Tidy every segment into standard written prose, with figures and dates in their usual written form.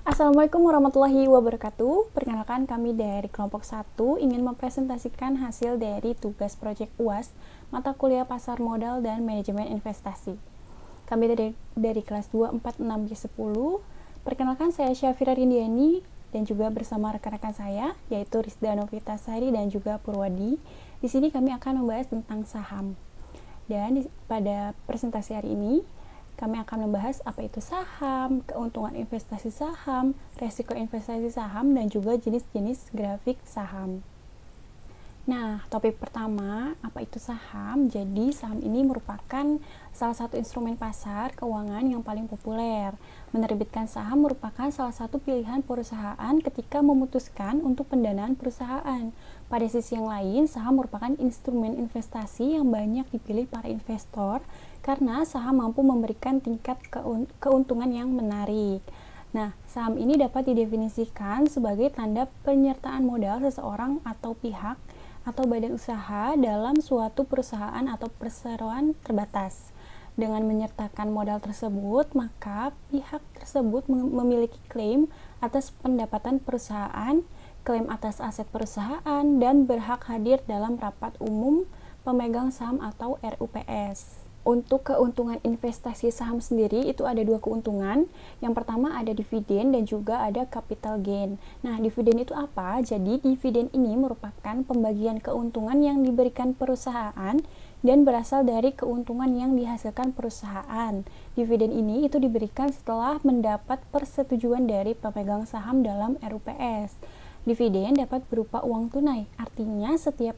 Assalamualaikum warahmatullahi wabarakatuh. Perkenalkan kami dari kelompok 1 ingin mempresentasikan hasil dari tugas proyek UAS mata kuliah pasar modal dan manajemen investasi. Kami dari kelas 2, 4, 6, 10. Perkenalkan saya Syafira Rindiani dan juga bersama rekan-rekan saya yaitu Rizda Novitasari dan juga Purwadi. Di sini kami akan membahas tentang saham. Dan pada presentasi hari ini kami akan membahas apa itu saham, keuntungan investasi saham, resiko investasi saham, dan juga jenis-jenis grafik saham. Nah, topik pertama, apa itu saham? Jadi, saham ini merupakan salah satu instrumen pasar keuangan yang paling populer. Menerbitkan saham merupakan salah satu pilihan perusahaan ketika memutuskan untuk pendanaan perusahaan. Pada sisi yang lain, saham merupakan instrumen investasi yang banyak dipilih para investor karena saham mampu memberikan tingkat keuntungan yang menarik. Nah, saham ini dapat didefinisikan sebagai tanda penyertaan modal seseorang atau pihak atau badan usaha dalam suatu perusahaan atau perseroan terbatas. Dengan menyertakan modal tersebut, maka pihak tersebut memiliki klaim atas pendapatan perusahaan, klaim atas aset perusahaan, dan berhak hadir dalam rapat umum pemegang saham atau RUPS. Untuk keuntungan investasi saham sendiri itu ada dua keuntungan. Yang pertama ada dividen dan juga ada capital gain. Nah, dividen itu apa? Jadi dividen ini merupakan pembagian keuntungan yang diberikan perusahaan dan berasal dari keuntungan yang dihasilkan perusahaan. Dividen ini itu diberikan setelah mendapat persetujuan dari pemegang saham dalam RUPS. Dividen dapat berupa uang tunai, artinya setiap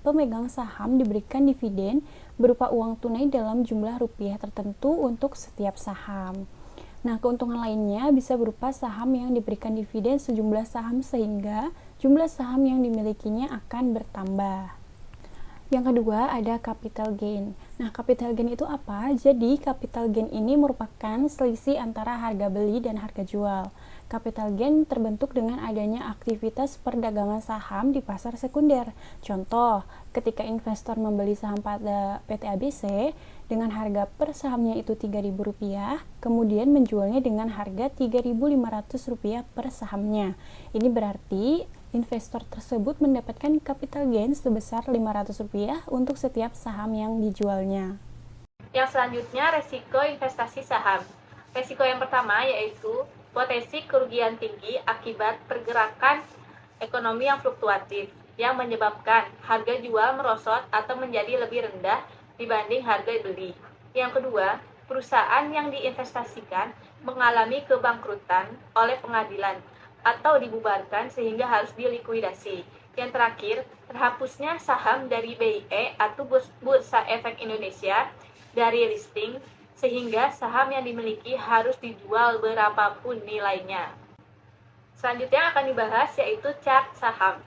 pemegang saham diberikan dividen berupa uang tunai dalam jumlah rupiah tertentu untuk setiap saham. Nah, keuntungan lainnya bisa berupa saham yang diberikan dividen sejumlah saham sehingga jumlah saham yang dimilikinya akan bertambah. Yang kedua ada capital gain. Nah, capital gain itu apa? Jadi, capital gain ini merupakan selisih antara harga beli dan harga jual. Capital gain terbentuk dengan adanya aktivitas perdagangan saham di pasar sekunder. Contoh, ketika investor membeli saham pada PT ABC dengan harga per sahamnya itu Rp3.000, kemudian menjualnya dengan harga Rp3.500 per sahamnya. Ini berarti investor tersebut mendapatkan capital gain sebesar Rp500 untuk setiap saham yang dijualnya. Yang selanjutnya, resiko investasi saham. Resiko yang pertama yaitu potensi kerugian tinggi akibat pergerakan ekonomi yang fluktuatif yang menyebabkan harga jual merosot atau menjadi lebih rendah dibanding harga beli. Yang kedua, perusahaan yang diinvestasikan mengalami kebangkrutan oleh pengadilan atau dibubarkan sehingga harus dilikuidasi. Yang terakhir, terhapusnya saham dari BIE atau Bursa Efek Indonesia dari listing sehingga saham yang dimiliki harus dijual berapapun nilainya. Selanjutnya akan dibahas yaitu chart saham.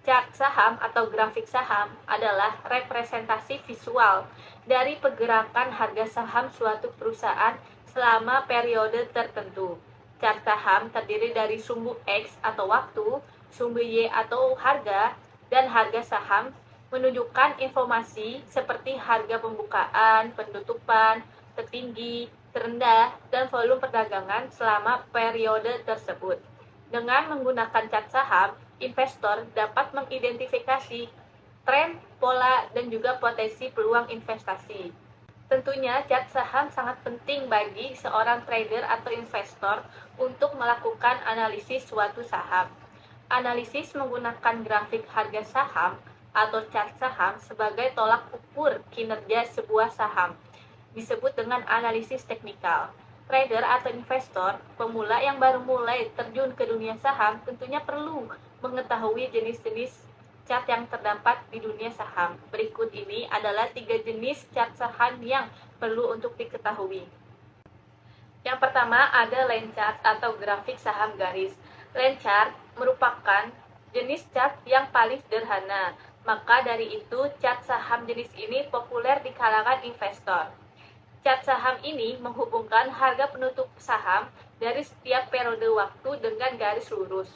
Chart saham atau grafik saham adalah representasi visual dari pergerakan harga saham suatu perusahaan selama periode tertentu. Chart saham terdiri dari sumbu X atau waktu, sumbu Y atau harga, dan harga saham menunjukkan informasi seperti harga pembukaan, penutupan, tertinggi, terendah, dan volume perdagangan selama periode tersebut. Dengan menggunakan chart saham, investor dapat mengidentifikasi tren, pola, dan juga potensi peluang investasi. Tentunya, chart saham sangat penting bagi seorang trader atau investor untuk melakukan analisis suatu saham. Analisis menggunakan grafik harga saham atau chart saham sebagai tolak ukur kinerja sebuah saham. Disebut dengan analisis teknikal. Trader atau investor pemula yang baru mulai terjun ke dunia saham tentunya perlu mengetahui jenis-jenis chart yang terdapat di dunia saham. Berikut ini adalah 3 jenis chart saham yang perlu untuk diketahui. Yang pertama ada line chart atau grafik saham garis. Line chart merupakan jenis chart yang paling sederhana. Maka dari itu, chart saham jenis ini populer di kalangan investor. Chart saham ini menghubungkan harga penutup saham dari setiap periode waktu dengan garis lurus.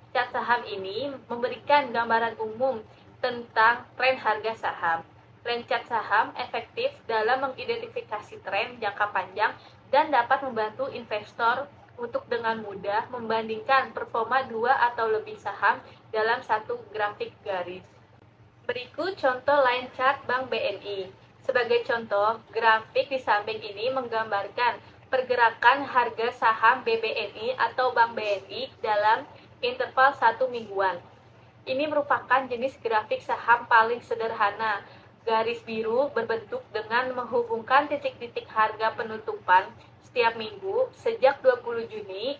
Chart saham ini memberikan gambaran umum tentang tren harga saham. Tren chart saham efektif dalam mengidentifikasi tren jangka panjang dan dapat membantu investor untuk dengan mudah membandingkan performa dua atau lebih saham dalam satu grafik garis. Berikut contoh line chart Bank BNI. Sebagai contoh, grafik di samping ini menggambarkan pergerakan harga saham BBNI atau Bank BNI dalam interval 1 mingguan. Ini merupakan jenis grafik saham paling sederhana. Garis biru berbentuk dengan menghubungkan titik-titik harga penutupan setiap minggu sejak 20 Juni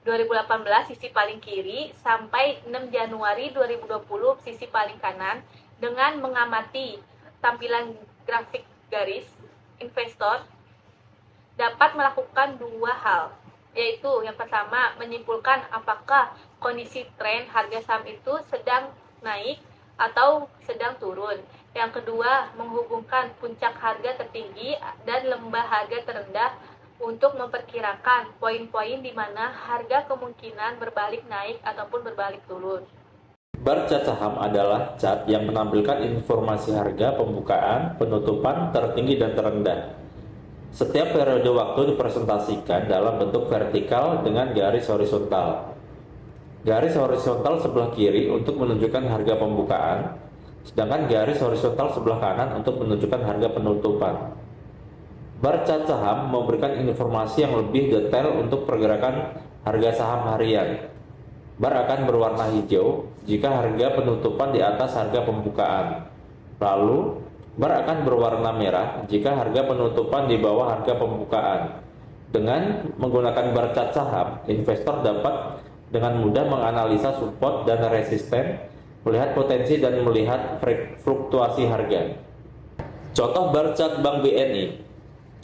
2018 sisi paling kiri sampai 6 Januari 2020 sisi paling kanan. Dengan mengamati tampilan grafik garis, investor dapat melakukan dua hal, yaitu yang pertama menyimpulkan apakah kondisi tren harga saham itu sedang naik atau sedang turun. Yang kedua, menghubungkan puncak harga tertinggi dan lembah harga terendah untuk memperkirakan poin-poin di mana harga kemungkinan berbalik naik ataupun berbalik turun. Bar cat saham adalah cat yang menampilkan informasi harga pembukaan, penutupan, tertinggi dan terendah. Setiap periode waktu dipresentasikan dalam bentuk vertikal dengan garis horizontal. Garis horizontal sebelah kiri untuk menunjukkan harga pembukaan, sedangkan garis horizontal sebelah kanan untuk menunjukkan harga penutupan. Bar cat saham memberikan informasi yang lebih detail untuk pergerakan harga saham harian. Bar akan berwarna hijau jika harga penutupan di atas harga pembukaan. Lalu, bar akan berwarna merah jika harga penutupan di bawah harga pembukaan. Dengan menggunakan bar cat saham, investor dapat dengan mudah menganalisa support dan resisten, melihat potensi dan melihat fluktuasi harga. Contoh bar cat Bank BNI.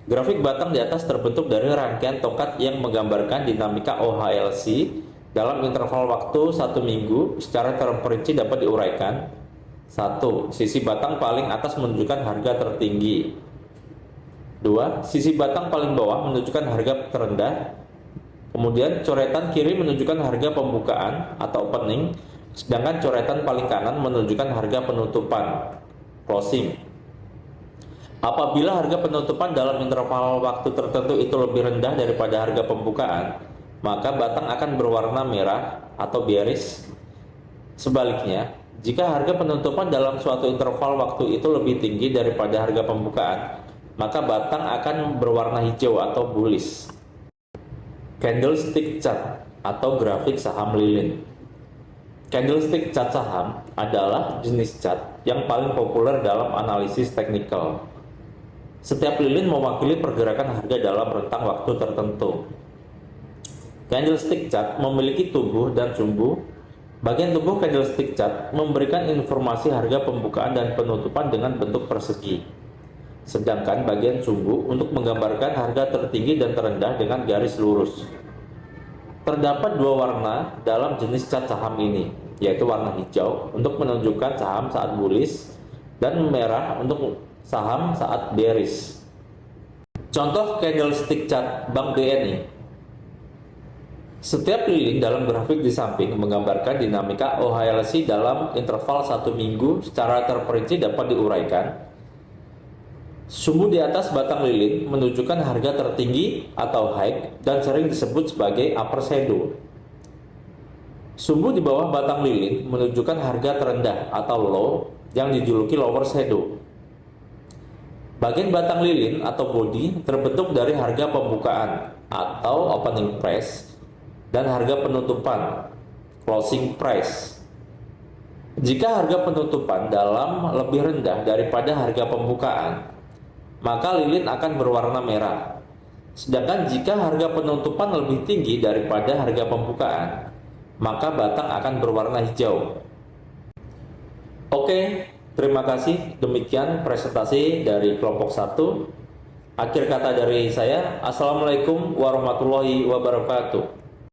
Grafik batang di atas terbentuk dari rangkaian tongkat yang menggambarkan dinamika OHLC dalam interval waktu 1 minggu. Secara terperinci dapat diuraikan. 1. Sisi batang paling atas menunjukkan harga tertinggi. 2. Sisi batang paling bawah menunjukkan harga terendah. Kemudian coretan kiri menunjukkan harga pembukaan atau opening, sedangkan coretan paling kanan menunjukkan harga penutupan, closing. Apabila harga penutupan dalam interval waktu tertentu itu lebih rendah daripada harga pembukaan, maka batang akan berwarna merah atau bearish. Sebaliknya, jika harga penutupan dalam suatu interval waktu itu lebih tinggi daripada harga pembukaan, maka batang akan berwarna hijau atau bullish. Candlestick chart atau grafik saham lilin. Candlestick chart saham adalah jenis chart yang paling populer dalam analisis teknikal. Setiap lilin mewakili pergerakan harga dalam rentang waktu tertentu. Candlestick chart memiliki tubuh dan sumbu. Bagian tubuh candlestick chart memberikan informasi harga pembukaan dan penutupan dengan bentuk persegi. Sedangkan bagian sumbu untuk menggambarkan harga tertinggi dan terendah dengan garis lurus. Terdapat dua warna dalam jenis chart saham ini, yaitu warna hijau untuk menunjukkan saham saat bullish dan merah untuk saham saat bearish. Contoh candlestick chart Bank BNI. Setiap lilin dalam grafik di samping menggambarkan dinamika OHLC dalam interval 1 minggu. Secara terperinci dapat diuraikan. Sumbu di atas batang lilin menunjukkan harga tertinggi atau high dan sering disebut sebagai upper shadow. Sumbu di bawah batang lilin menunjukkan harga terendah atau low yang dijuluki lower shadow. Bagian batang lilin atau body terbentuk dari harga pembukaan atau opening price dan harga penutupan, closing price. Jika harga penutupan dalam lebih rendah daripada harga pembukaan, maka lilin akan berwarna merah. Sedangkan jika harga penutupan lebih tinggi daripada harga pembukaan, maka batang akan berwarna hijau. Oke, terima kasih. Demikian presentasi dari kelompok 1. Akhir kata dari saya, Assalamualaikum warahmatullahi wabarakatuh.